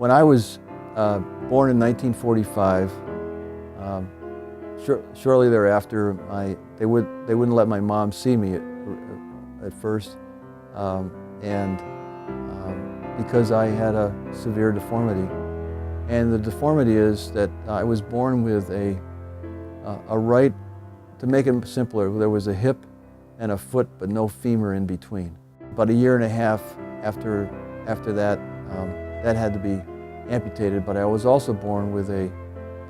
When I was born in 1945, shortly thereafter, they wouldn't let my mom see me at first, because I had a severe deformity. And the deformity is that I was born with a right, to make it simpler, there was a hip and a foot, but no femur in between. About a year and a half after that, that had to be amputated, but I was also born with a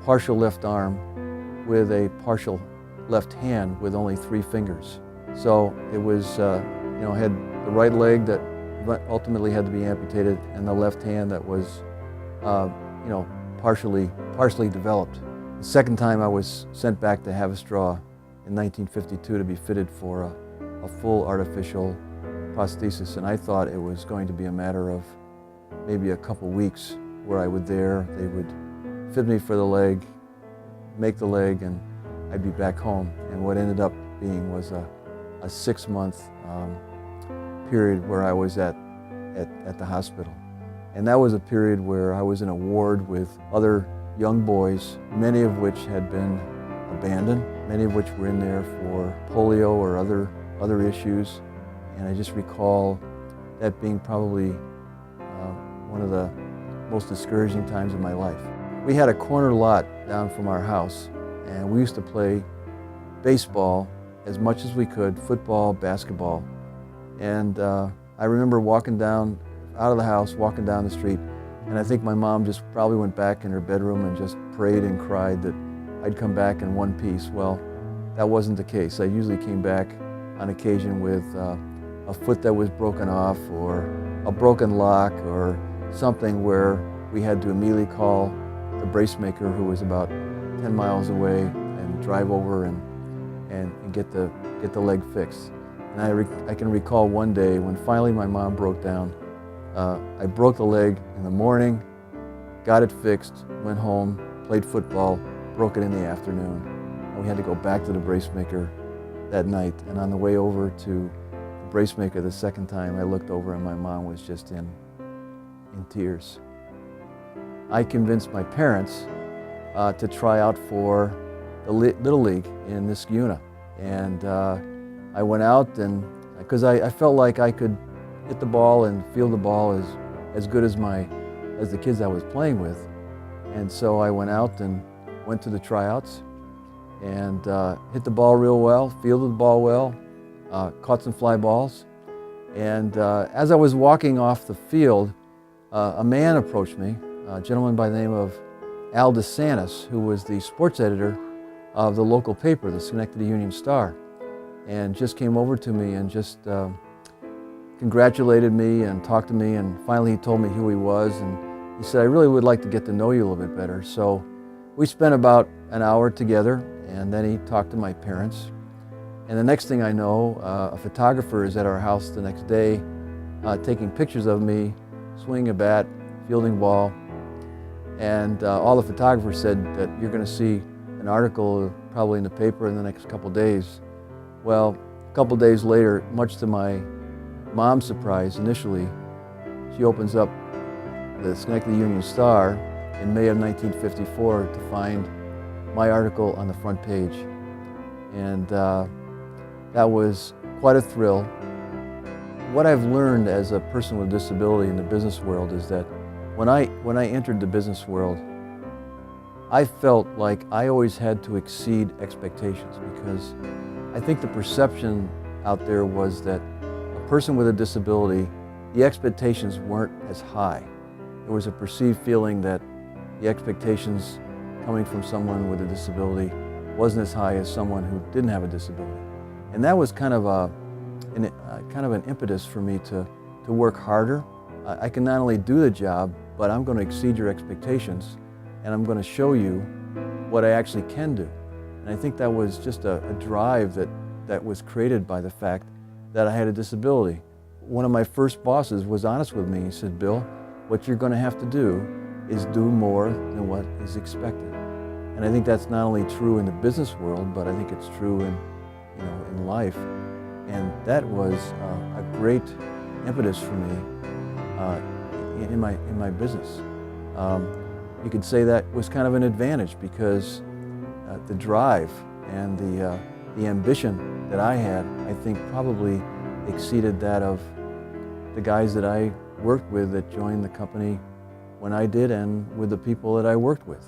partial left arm with a partial left hand with only 3 fingers. So it was, I had the right leg that ultimately had to be amputated and the left hand that was, partially developed. The second time I was sent back to Haverstraw in 1952 to be fitted for a full artificial prosthesis, and I thought it was going to be a matter of maybe a couple weeks where I would they would fit me for the leg, make the leg, and I'd be back home. And what ended up being was a 6-month period where I was at the hospital. And that was a period where I was in a ward with other young boys, many of which had been abandoned, many of which were in there for polio or other issues. And I just recall that being probably one of the most discouraging times of my life. We had a corner lot down from our house, and we used to play baseball as much as we could, football, basketball. And I remember walking down out of the house, walking down the street, and I think my mom just probably went back in her bedroom and just prayed and cried that I'd come back in one piece. Well, that wasn't the case. I usually came back on occasion with a foot that was broken off, or a broken lock, or something where we had to immediately call the brace maker, who was about 10 miles away, and drive over and get the leg fixed. And I can recall one day when finally my mom broke down. I broke the leg in the morning, got it fixed, went home, played football, broke it in the afternoon. And we had to go back to the brace maker that night. And on the way over to the brace maker the second time, I looked over and my mom was just in tears. I convinced my parents to try out for the Little League in Niskayuna. And I went out, and because I felt like I could hit the ball and field the ball as good as the kids I was playing with. And so I went out and went to the tryouts and hit the ball real well, fielded the ball well, caught some fly balls. And as I was walking off the field, a man approached me, a gentleman by the name of Al DeSantis, who was the sports editor of the local paper, the Schenectady Union Star, and just came over to me and just congratulated me and talked to me, and finally he told me who he was, and he said, I really would like to get to know you a little bit better. So we spent about an hour together, and then he talked to my parents. And the next thing I know, a photographer is at our house the next day taking pictures of me swinging a bat, fielding ball, and all the photographers said that you're going to see an article probably in the paper in the next couple days. Well, a couple days later, much to my mom's surprise initially, she opens up the Schenectady Union Star in May of 1954 to find my article on the front page. And that was quite a thrill. What I've learned as a person with a disability in the business world is that when I entered the business world, I felt like I always had to exceed expectations, because I think the perception out there was that a person with a disability, the expectations weren't as high. There was a perceived feeling that the expectations coming from someone with a disability wasn't as high as someone who didn't have a disability. And that was kind of an impetus for me to work harder. I can not only do the job, but I'm going to exceed your expectations, and I'm going to show you what I actually can do. And I think that was just a drive that was created by the fact that I had a disability. One of my first bosses was honest with me. He said, Bill, what you're going to have to do is do more than what is expected. And I think that's not only true in the business world, but I think it's true in life. And that was a great impetus for me in my business. You could say that was kind of an advantage because the drive and the ambition that I had, I think probably exceeded that of the guys that I worked with that joined the company when I did and with the people that I worked with.